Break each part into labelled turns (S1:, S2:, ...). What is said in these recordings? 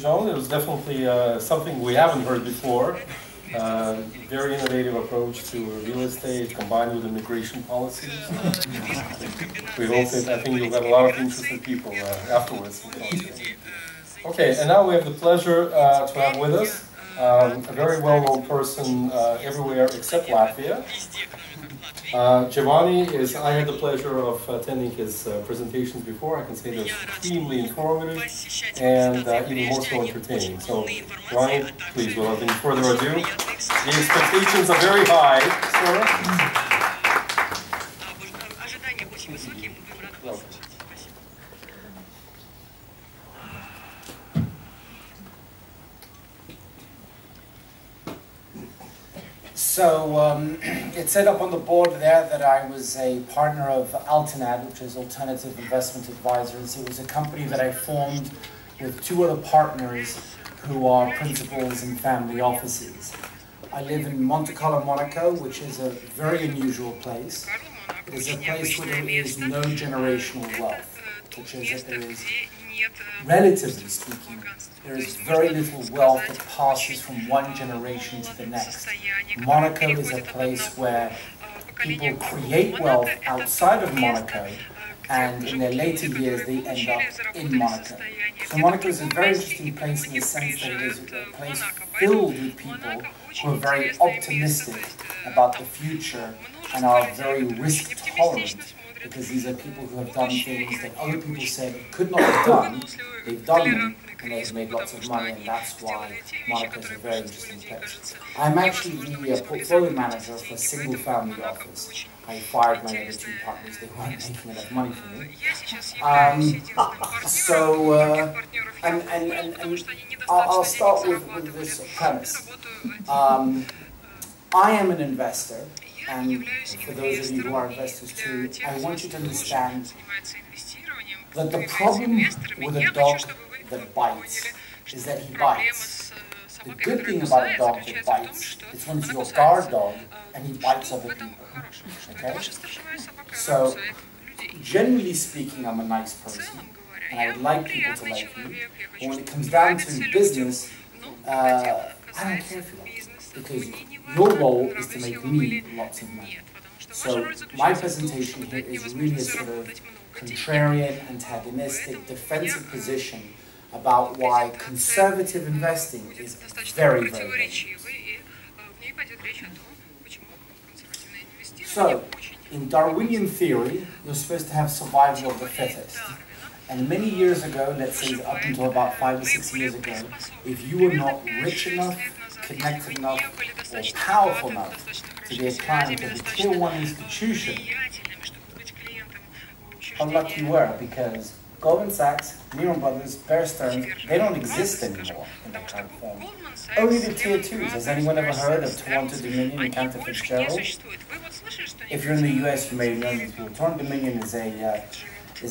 S1: John. It was definitely something we haven't heard before. Very innovative approach to real estate combined with immigration policies. We hope that I think you'll have a lot of interested people afterwards. Okay, and now we have the pleasure to have with us a very well-known person everywhere except Latvia. Giovanni is, I had the pleasure of attending his presentations before. I can say they're extremely informative and even more so entertaining. So, Giovanni, please, without any further ado, the expectations are very high, sir.
S2: So it said up on the board there that I was a partner of Altinad, which is Alternative Investment Advisors. It was a company that I formed with two other partners who are principals in family offices. I live in Monte, Monaco, which is a very unusual place. It is a place where there is no generational wealth, which is that there is, relatively speaking, there is very little wealth that passes from one generation to the next. Monaco is a place where people create wealth outside of Monaco, and in their later years they end up in Monaco. So Monaco is a very interesting place in the sense that it is a place filled with people who are very optimistic about the future and are very risk tolerant, because these are people who have done things that other people said could not have done. They've done them, and they've made lots of money, and that's why Monaco is a very interesting place. I'm actually the portfolio manager for a single-family office. I fired my other two partners; they weren't making enough money for me. I'll start with this premise. I am an investor. And for those of you who are investors too, I want you to understand that the problem with a dog that bites is that he bites. The good thing about a dog that bites is when it's your guard dog and he bites other people. Okay? So, generally speaking, I'm a nice person and I would like people to like me. But when it comes down to business, I don't care if you like me, because your role is to make me lots of money. So my presentation here is really a sort of contrarian, antagonistic, defensive position about why conservative investing is very, very dangerous. So, in Darwinian theory, you're supposed to have survival of the fittest. And many years ago, let's say up until about 5 or 6 years ago, if you were not rich enough, connected enough, or powerful enough to be a client of a tier 1 institution, how lucky you were, because Goldman Sachs, Lehman Brothers, Bear Stearns, they don't exist anymore in their current form. Only the tier 2s. Has anyone ever heard of Toronto Dominion and Cantor Fitzgerald? If you're in the US, you may know these people. Toronto Dominion is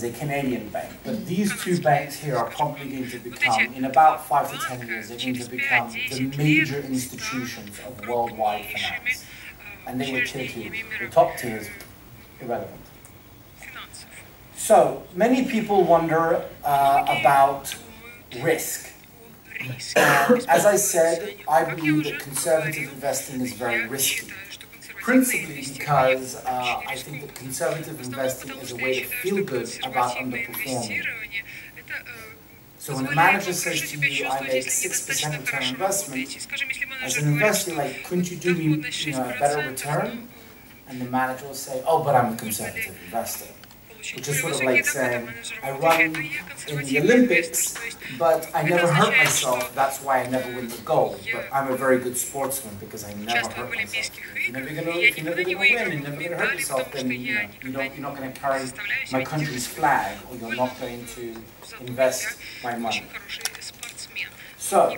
S2: a Canadian bank, but these two banks here are probably going to become, in about 5 to 10 years, they're going to become the major institutions of worldwide finance. And they were tier 2. The top tier is irrelevant. So, many people wonder about risk. And as I said, I believe that conservative investing is very risky. Principally because I think that conservative investing is a way to feel good about underperforming. So when a manager says to you, I make 6% return on investment, as an investor, like, couldn't you do me a better return? And the manager will say, oh, but I'm a conservative investor. Which is sort of like saying, I run in the Olympics, but I never hurt myself, that's why I never win the gold. But I'm a very good sportsman because I never hurt myself. If you're never gonna win, you're never gonna hurt yourself, then you're not gonna carry my country's flag, or you're not going to invest my money. So,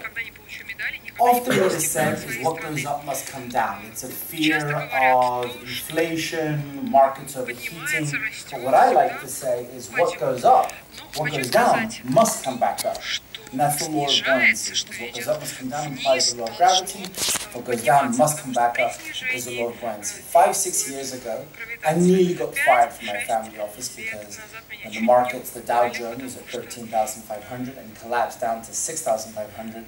S2: often what is said is what goes up must come down. It's a fear of inflation, markets overheating. But what I like to say is what goes up, what goes down, must come back up. And that's the law of buoyancy. What goes up must come down implies the law of gravity. what goes down must come back up. There's a law of buoyancy. 5-6 years ago, I nearly got fired from my family office because when the markets, the Dow Jones was at 13,500 and collapsed down to 6,500.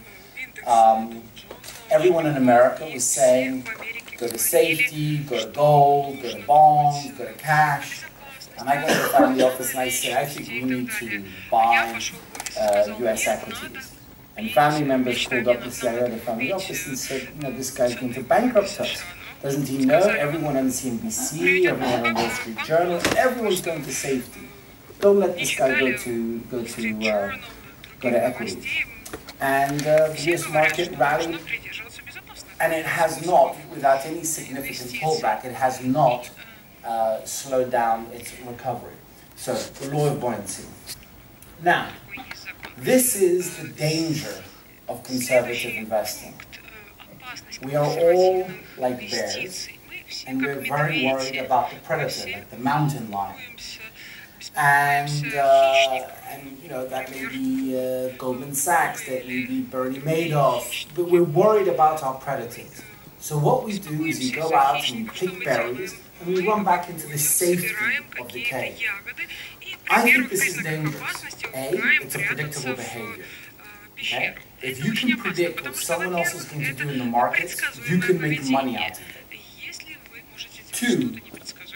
S2: Everyone in America was saying, go to safety, go to gold, go to bonds, go to cash. And I go to the family office and I say, I think we need to buy US equities. And family members called up the CIO of the family office and said, you know, this guy's going to bankrupt us. Doesn't he know? Everyone on CNBC, everyone on Wall Street Journal, everyone's going to safety. Don't let this guy go to equities. And the US market rallied, and it has not, without any significant pullback, it has not slowed down its recovery. So, the law of buoyancy. Now, this is the danger of conservative investing. We are all like bears, and we're very worried about the predator, like the mountain lion. And you know, that may be Goldman Sachs, that may be Bernie Madoff, but we're worried about our predators. So what we do is we go out and we pick berries, and we run back into the safety of the cave. I think this is dangerous. A, it's a predictable behavior. Okay? If you can predict what someone else is going to do in the markets, you can make money out of it. Two,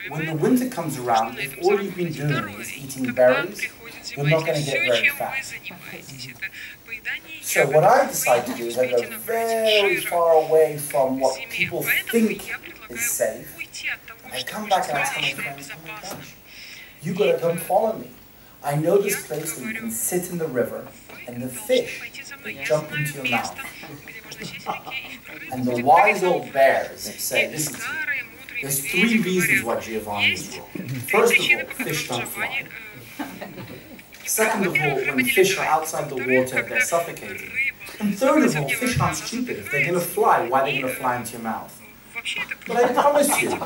S2: when the winter comes around, if all you've been doing is eating berries, you're not going to get very fat. So what I decide to do is I go very far away from what people think is safe. And I come back and I tell my friends, oh my gosh, you got to come follow me. I know this place where you can sit in the river and the fish, they jump into your mouth. And the wise old bears say, listen to me, there's 3 reasons why Giovanni is wrong. First of all, fish don't fly. Second of all, when fish are outside the water, they're suffocating. And third of all, fish aren't stupid. If they're going to fly, why are they going to fly into your mouth? But I promise you,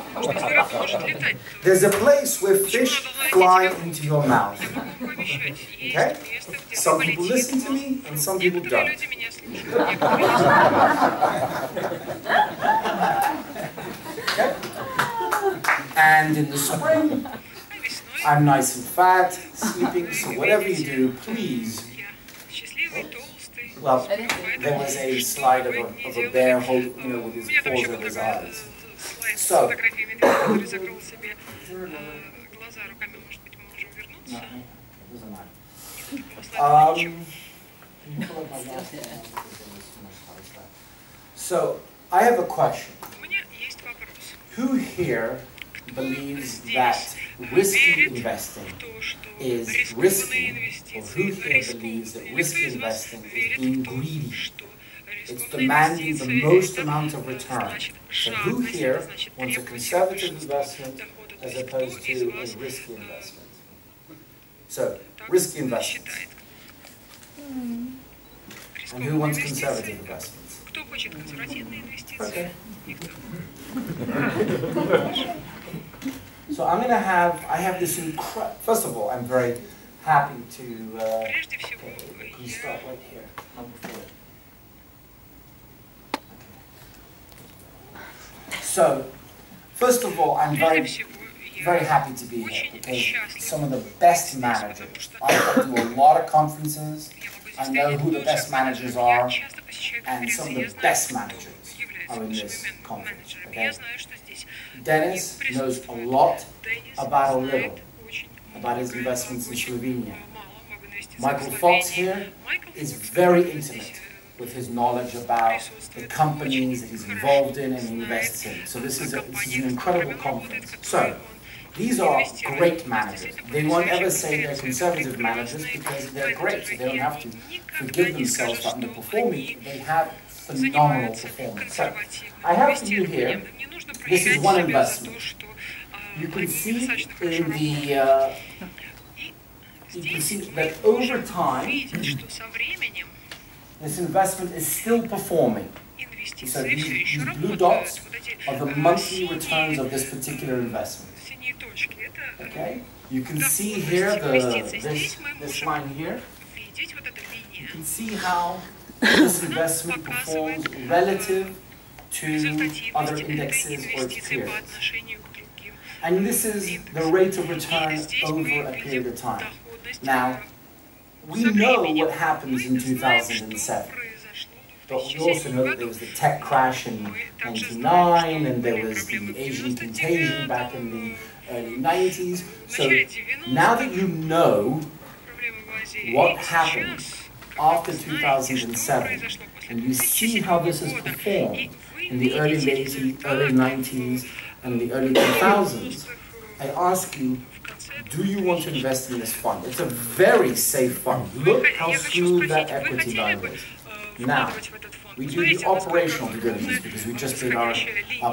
S2: there's a place where fish fly into your mouth. Okay? Some people listen to me, and some people don't. Okay? And in the spring, I'm nice and fat, sleeping, so whatever you do, please. Well, there was a slide of a bear holding, you know, with his paws over his eyes. So, so I have a question. Who here believes that risky investing is risky, or who here believes that risky investing is being greedy? It's demanding the most amount of return. So who here wants a conservative investment as opposed to a risky investment? So, risky investments. And who wants conservative investments? Okay. So I'm going to I have this first of all, I'm very happy to, okay, can you start right here, number 4. Okay. So, first of all, I'm very happy to be here because some of the best managers, I do a lot of conferences, I know who the best managers are, and some of the best managers are in this conference, okay? Dennis knows a lot about a little, about his investments in Slovenia. Michael Fox here is very intimate with his knowledge about the companies that he's involved in and invests in. So this is an incredible conference. So these are great managers. They won't ever say they're conservative managers because they're great. So they don't have to forgive themselves for underperforming. They have phenomenal performance. So I have for you here, this is one investment. You can see in the, you can see that over time, this investment is still performing. So these blue dots are the monthly returns of this particular investment. Okay, you can see here this line here. You can see how this investment performs relative to other indexes or its peers. And this is the rate of return over a period of time. Now, we know what happens in 2007. But we also know that there was the tech crash in '99, and there was the Asian contagion back in the early '90s. So now that you know what happened after 2007, and you see how this has performed in the early '80s, early '90s, and the early 2000s, I ask you, do you want to invest in this fund? It's a very safe fund. Look how smooth that equity line is. Now, we do the operational due diligence because we just did our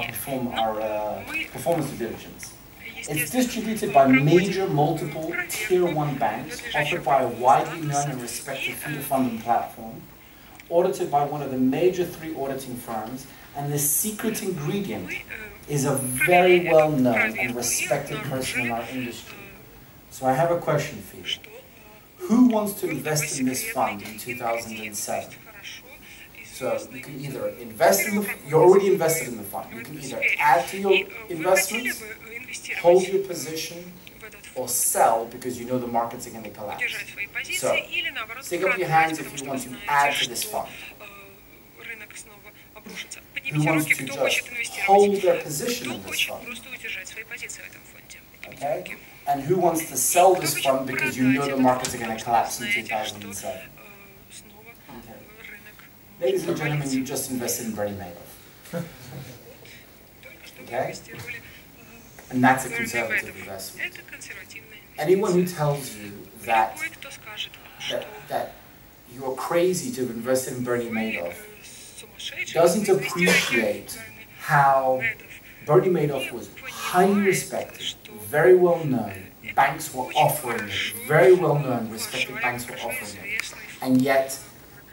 S2: performance due diligence. It's distributed by major multiple tier 1 banks, offered by a widely known and respected feeder funding platform, audited by one of the major 3 auditing firms, and the secret ingredient is a very well-known and respected person in our industry. So I have a question for you. Who wants to invest in this fund in 2007? So you can either invest in you're already invested in the fund. You can either add to your investments, hold your position, or sell because you know the markets are going to collapse. So stick up your hands if you want to add to this fund. Who wants to just hold their position in this fund? Okay? And who wants to sell this fund because you know the markets are going to collapse in 2007? Okay. Ladies and gentlemen, you just invested in Bernie Madoff. Okay? And that's a conservative investment. Anyone who tells you that you're crazy to have invested in Bernie Madoff doesn't appreciate how Bernie Madoff was highly respected, very well known, banks were offering it, very well known, respected banks were offering it, and yet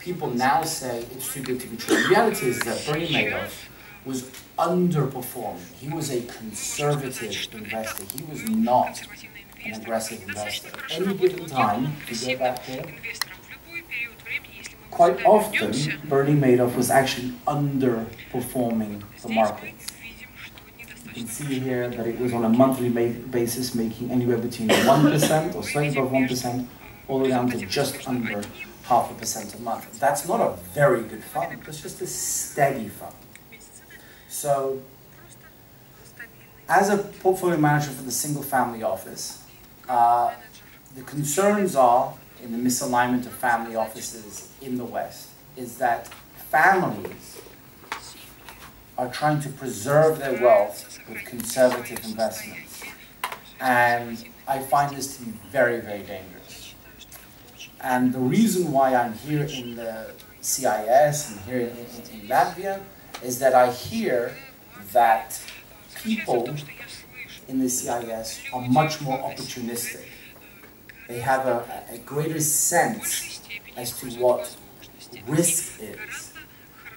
S2: people now say it's too good to be true. The reality is that Bernie Madoff was underperforming. He was a conservative investor. He was not an aggressive investor. At any given time, if you go back there, quite often Bernie Madoff was actually underperforming the markets. You can see here that it was on a monthly basis making anywhere between 1% or slightly above 1% all the way down to just under 0.5% a month. That's not a very good fund, it's just a steady fund. So, as a portfolio manager for the single family office, the concerns are in the misalignment of family offices in the West is that families are trying to preserve their wealth with conservative investments. And I find this to be very, very dangerous. And the reason why I'm here in the CIS and here in Latvia is that I hear that people in the CIS are much more opportunistic. They have a greater sense as to what risk is,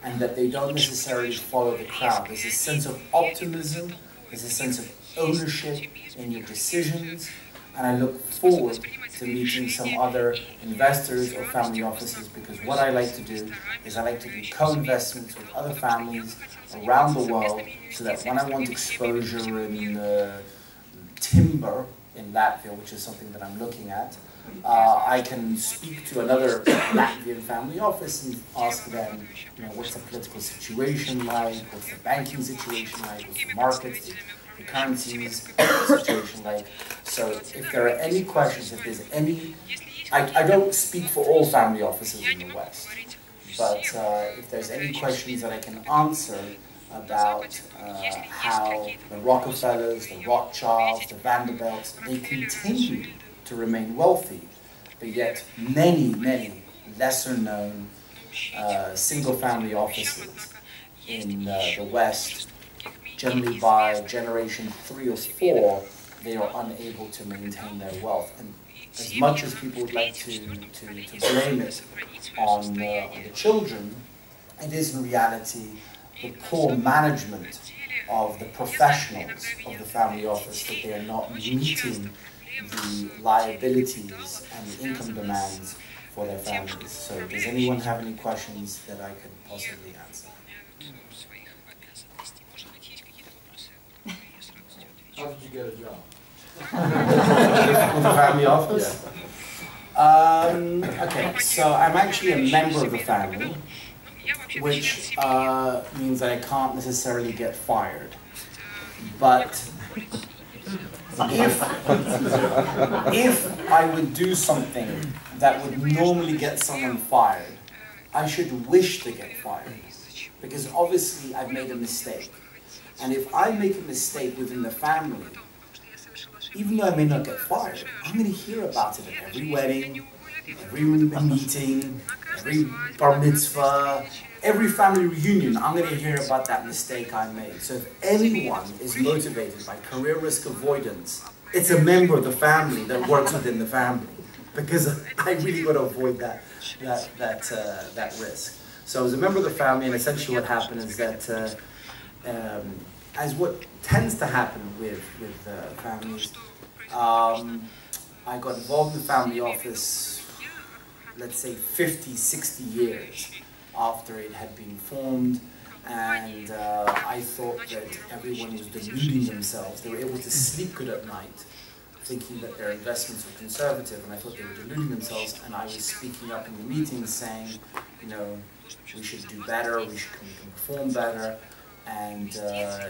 S2: and that they don't necessarily follow the crowd. There's a sense of optimism, there's a sense of ownership in your decisions, and I look forward to meeting some other investors or family offices, because what I like to do is I like to do co-investments with other families around the world, so that when I want exposure in timber in Latvia, which is something that I'm looking at, I can speak to another Latvian family office and ask them, you know, what's the political situation like, what's the banking situation like, what's the markets, the currencies situation like. So if there are any questions, if there's any, I don't speak for all family offices in the West, but if there's any questions that I can answer about how the Rockefellers, the Rothschilds, the Vanderbilts, they continue to remain wealthy, but yet many, many lesser-known single-family offices in the West, generally by generation 3 or 4, they are unable to maintain their wealth. And as much as people would like to blame it on the children, it is in reality the poor management of the professionals of the family office, that they are not meeting the liabilities and the income demands for their families. So does anyone have any questions that I could possibly answer?
S3: How did you get a job?
S1: With the family office?
S2: Okay, so I'm actually a member of the family, which means that I can't necessarily get fired. But if I would do something that would normally get someone fired, I should wish to get fired. Because obviously I've made a mistake. And if I make a mistake within the family, even though I may not get fired, I'm going to hear about it at every wedding, every meeting, every bar mitzvah, every family reunion. I'm going to hear about that mistake I made. So if anyone is motivated by career risk avoidance, it's a member of the family that works within the family, because I really got to avoid that risk. So I was a member of the family, and essentially what happened is that, as what tends to happen with families, I got involved in the family office, let's say 50, 60 years after it had been formed, and I thought that everyone was deluding themselves. They were able to sleep good at night, thinking that their investments were conservative, and I thought they were deluding themselves, and I was speaking up in the meetings saying, you know, we should do better, we can perform better. And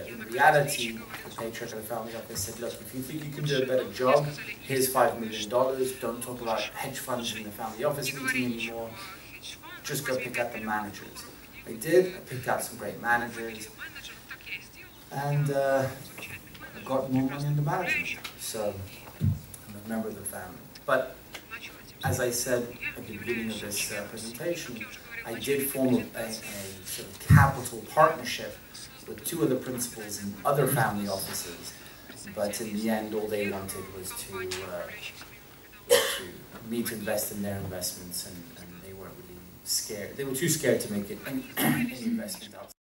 S2: in reality, the Petschek of the family office said, look, if you think you can do a better job, here's $5 million. Don't talk about hedge funds in the family office meeting anymore. Just go pick out the managers. I did. I picked out some great managers. And I got more money in the management. So I'm a member of the family. But as I said at the beginning of this presentation, I did form a sort of capital partnership with two other principals in other family offices, but in the end all they wanted was to me to invest in their investments, and they weren't really scared. They were too scared to make it any investment outside.